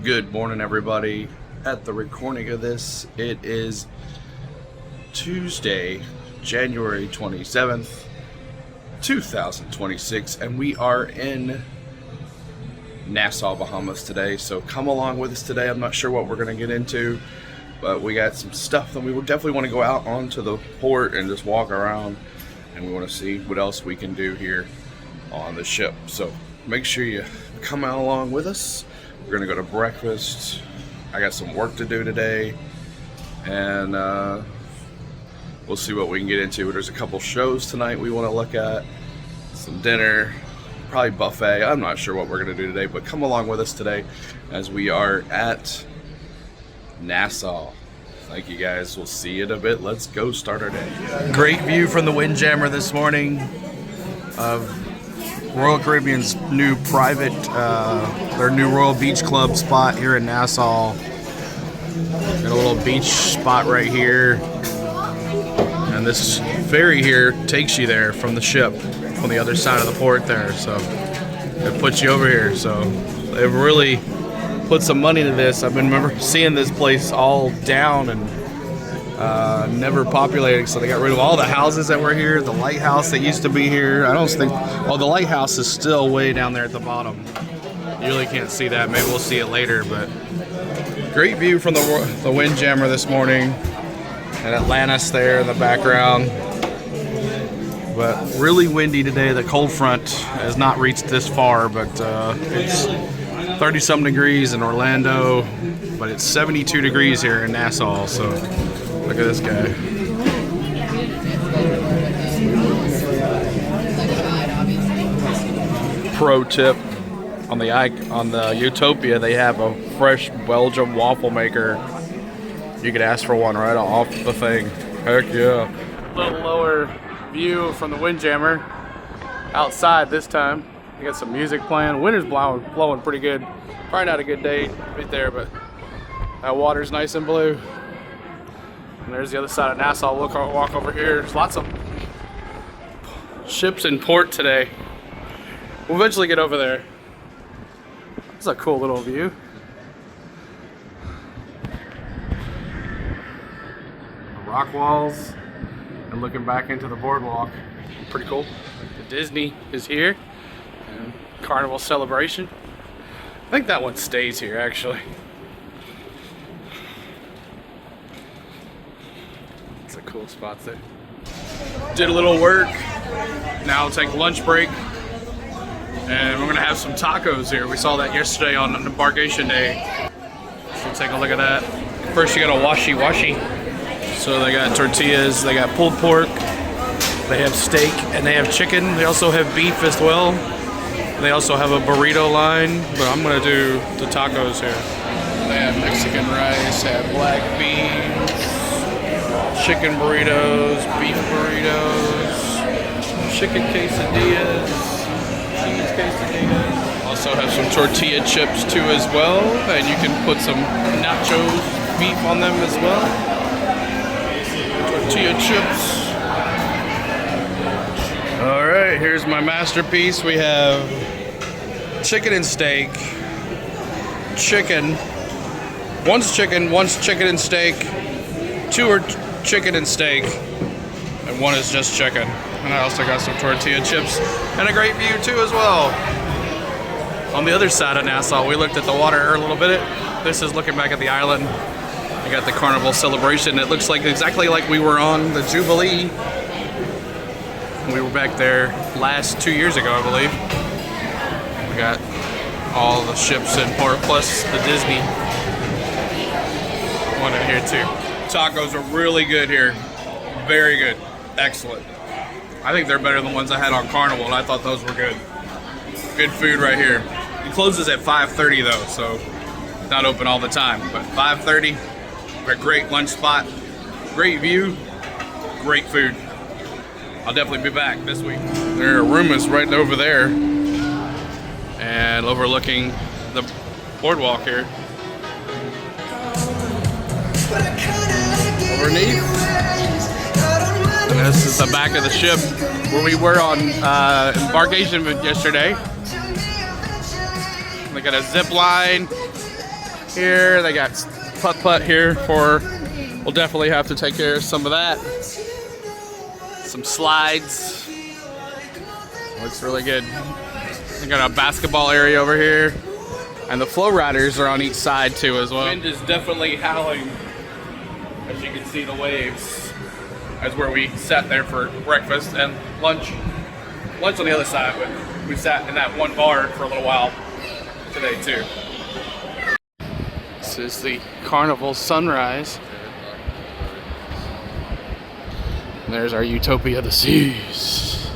Good morning, everybody. At the recording of this, it is Tuesday, January 27th, 2026, and we are in Nassau, Bahamas today. So come along with us today. I'm not sure what we're going to get into, but we got some stuff that we would definitely want to go out onto the port and just walk around, and we want to see what else we can do here on the ship. So make sure you come out along with us. We're gonna go to breakfast. I got some work to do today, and we'll see what we can get into. There's a couple shows tonight we want to look at, some dinner, probably buffet. I'm not sure what we're gonna do today, but come along with us today as we are at Nassau. Thank you guys. We'll see you in a bit. Let's go start our day. Great view from the Windjammer this morning of Royal Caribbean's new private, their new Royal Beach Club spot here in Nassau. Got a little beach spot right here. And this ferry here takes you there from the ship, on the other side of the port there. So it puts you over here. So they've really put some money into this. I've been remember seeing this place all down and never populated, so they got rid of all the houses that were here. The lighthouse that used to be here, I don't think, oh, the lighthouse is still way down there at the bottom. You really can't see that. Maybe we'll see it later, but great view from the Windjammer this morning, and Atlantis there in the background. But really windy today. The cold front has not reached this far, but it's 30-something degrees in Orlando, but it's 72 degrees here in Nassau, so look at this guy. Pro tip, on the Utopia, they have a fresh Belgium waffle maker. You could ask for one right off the thing. Heck yeah. A little lower view from the Windjammer. Outside this time. You got some music playing. Wind is blowing pretty good. Probably not a good day right there, but that water's nice and blue. And there's the other side of Nassau. We'll walk over here. There's lots of ships in port today. We'll eventually get over there. It's a cool little view. The rock walls and looking back into the boardwalk. Pretty cool. The Disney is here. And Carnival Celebration. I think that one stays here actually. It's a cool spot there. Did a little work. Now take a lunch break. And we're gonna have some tacos here. We saw that yesterday on embarkation day. So take a look at that. First you got a washi. So they got tortillas, they got pulled pork, they have steak, and they have chicken. They also have beef as well. They also have a burrito line, but I'm gonna do the tacos here. They have Mexican rice, have black beans, chicken burritos, beef burritos, chicken quesadillas, cheese quesadillas. Also have some tortilla chips too as well, and you can put some nachos beef on them as well. Tortilla chips. All right, here's my masterpiece. We have chicken and steak. Chicken. One's chicken and steak. Two are chicken and steak. And one is just chicken. And I also got some tortilla chips and a great view too as well. On the other side of Nassau, we looked at the water a little bit. This is looking back at the island. We got the Carnival Celebration. It looks like exactly like we were on the Jubilee. We were back there 2 years ago, I believe. We got all the ships in port, plus the Disney one in here too. Tacos are really good here. Very good. Excellent. I think they're better than the ones I had on Carnival, and I thought those were good. Good food right here. It closes at 5:30 though, so not open all the time. But 5:30, a great lunch spot, great view, great food. I'll definitely be back this week. Their room is right over there and overlooking the boardwalk here. Underneath. And this is the back of the ship where we were on embarkation yesterday. They got a zip line, here. They got putt-putt here for, we'll definitely have to take care of some of that. Some slides. Looks really good. We got a basketball area over here. And the flow riders are on each side too as well. Wind is definitely howling. As you can see the waves. That's where we sat there for breakfast and lunch. Lunch on the other side, but we sat in that one bar for a little while today too. This is the Carnival sunrise. And there's our Utopia of the Seas.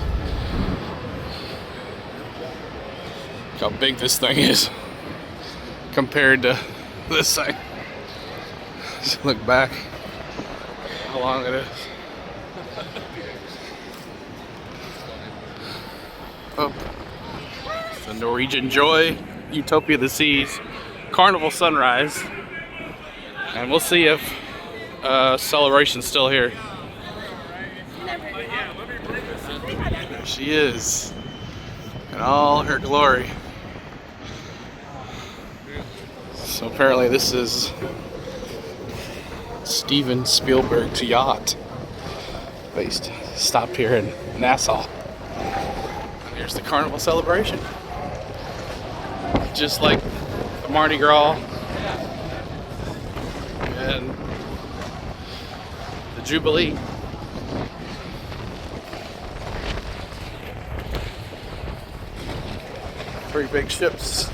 Look how big this thing is compared to this thing. Just look back how long it is. Oh, the Norwegian Joy, Utopia of the Seas, Carnival sunrise, and we'll see if Celebration's still here. There she is, in all her glory. So apparently this is Steven Spielberg's yacht. They stopped here in Nassau. Here's the Carnival celebration. Just like the Mardi Gras and the Jubilee. Three big ships.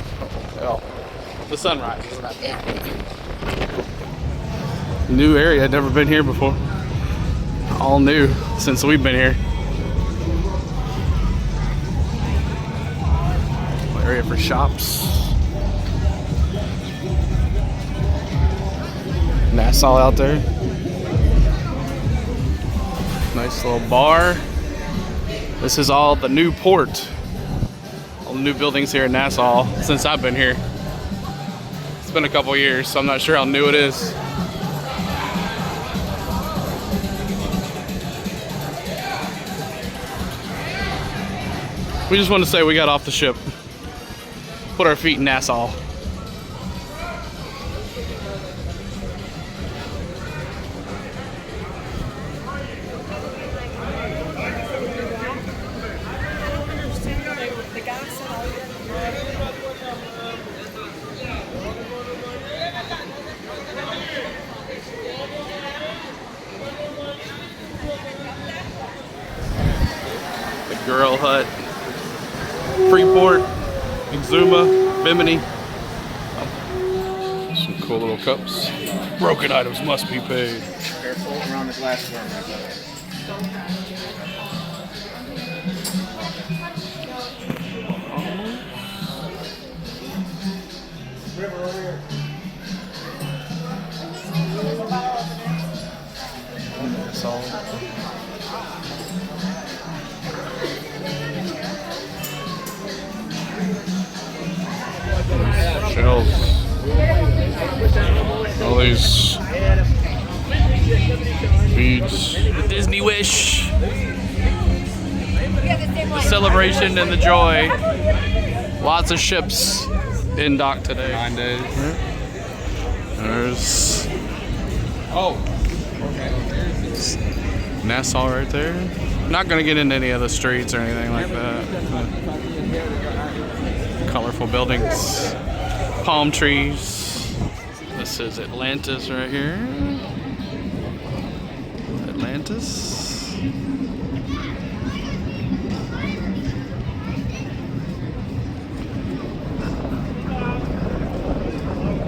Well, the sunrise is not there. New area, I'd never been here before. All new since we've been here. Area for shops. Nassau out there. Nice little bar. This is all the new port. All the new buildings here in Nassau since I've been here. It's been a couple years, so I'm not sure how new it is. We just want to say we got off the ship. Put our feet in Nassau. The Girl Hut, Freeport, Exuma, Bimini. Some cool little cups. Broken items must be paid. Careful around the glass worm. That's all. Shells. All these beads. The Disney Wish. The celebration and the joy. Lots of ships in dock today. 9 days. There's Nassau right there. Not gonna get into any of the streets or anything like that. Colorful buildings, palm trees. This is Atlantis right here. Atlantis.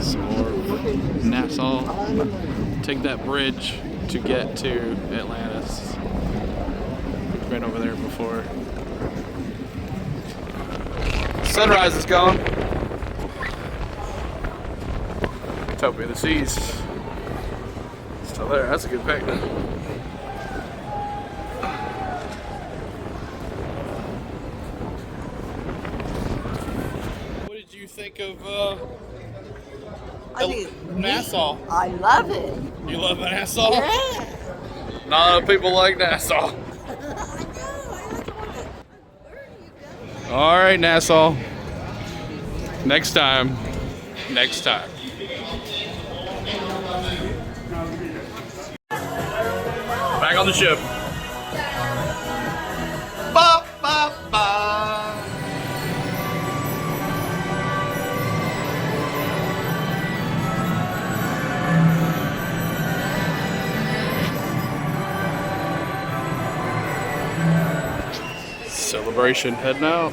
Some more Nassau. Take that bridge to get to Atlantis. We've been over there before. Sunrise is gone. Utopia of the Seas. Still there. That's a good pic. What did you think of Nassau? I love it. You love Nassau? Yeah. Not a lot of people like Nassau. All right, Nassau. Next time. Back on the ship. Ba, ba, ba. Celebration heading out.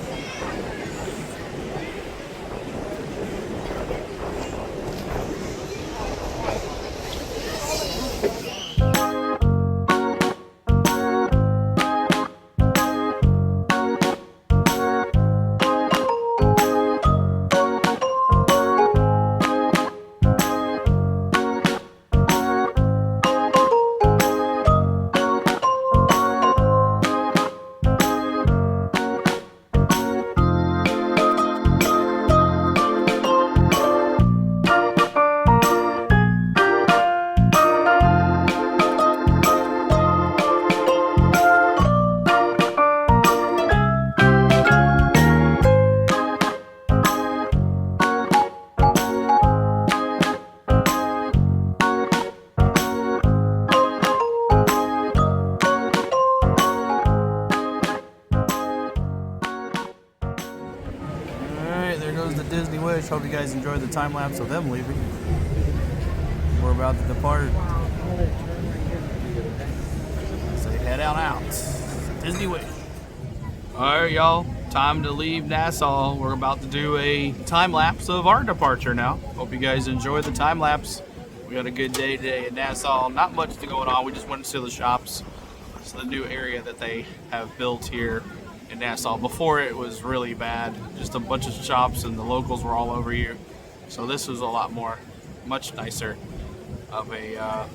Disney Wish. Hope you guys enjoyed the time lapse of them leaving. We're about to depart. So head on out. Disney Wish. Alright, y'all. Time to leave Nassau. We're about to do a time lapse of our departure now. Hope you guys enjoy the time lapse. We had a good day today in Nassau. Not much going on. We just went to see the shops. It's the new area that they have built here in Nassau. Before it was really bad, just a bunch of shops and the locals were all over you. So this was a lot more, much nicer of a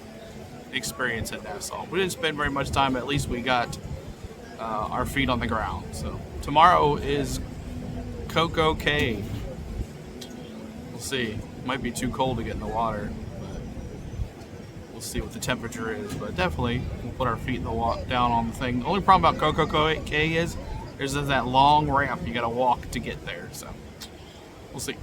experience in Nassau. We didn't spend very much time, at least we got our feet on the ground. So tomorrow is Coco Cay. We'll see. Might be too cold to get in the water, but we'll see what the temperature is. But definitely we'll put our feet in the down on the thing. The only problem about Coco Cay is there's that long ramp you gotta walk to get there, so we'll see.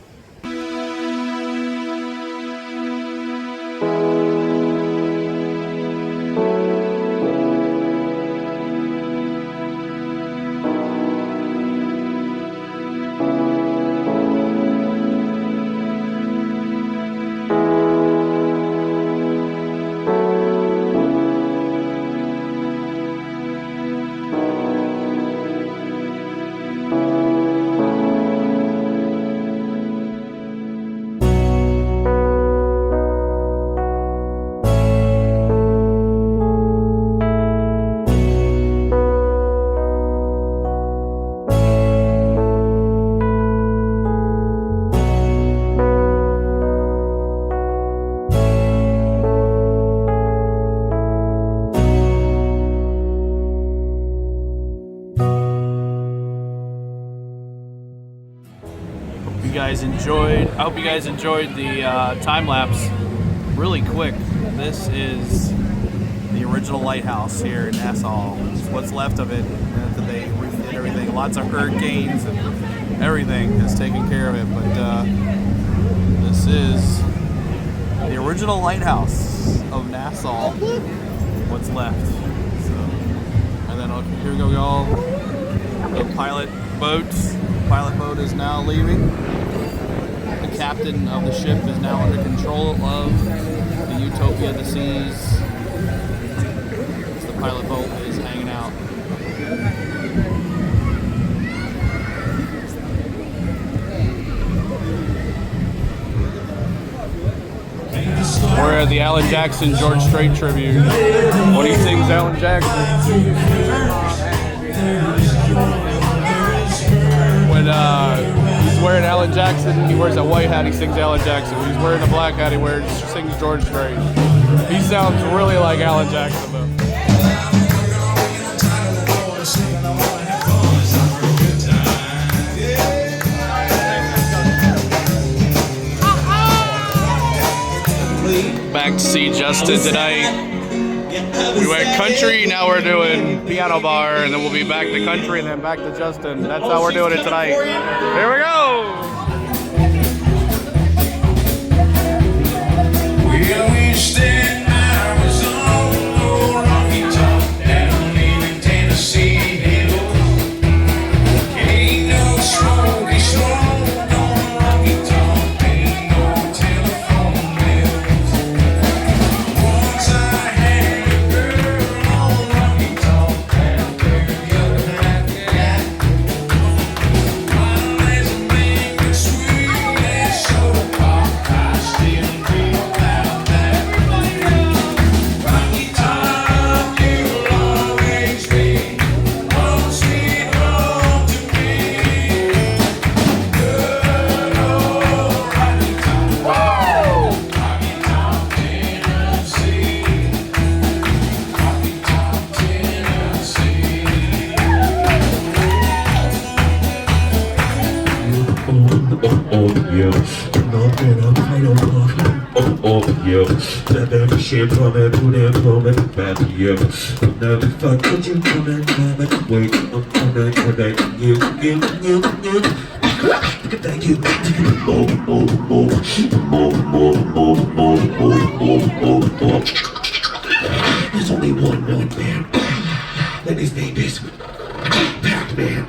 I hope you guys enjoyed the time lapse. Really quick, this is the original lighthouse here in Nassau. It's what's left of it after they redid everything. Lots of hurricanes and everything has taken care of it, but this is the original lighthouse of Nassau. What's left? So, and then here we go, y'all. The pilot boat. The pilot boat is now leaving. The captain of the ship is now under control of the Utopia of the Seas. The pilot boat is hanging out. We're at the Alan Jackson George Strait tribute. What do you think, Alan Jackson? When he's wearing Alan Jackson, he wears a white hat, he sings Alan Jackson. When he's wearing a black hat, he sings George Strait. He sounds really like Alan Jackson, though. Back to see Justin tonight. We went country, now we're doing piano bar, and then we'll be back to country and then back to Justin. That's how we're doing it tonight. Here we go! Oh, yeah. That baby shit from it, put it from it, back, yeah. Now if I could you come and wait, thank you. There's only one really man, and his name is Pac-Man.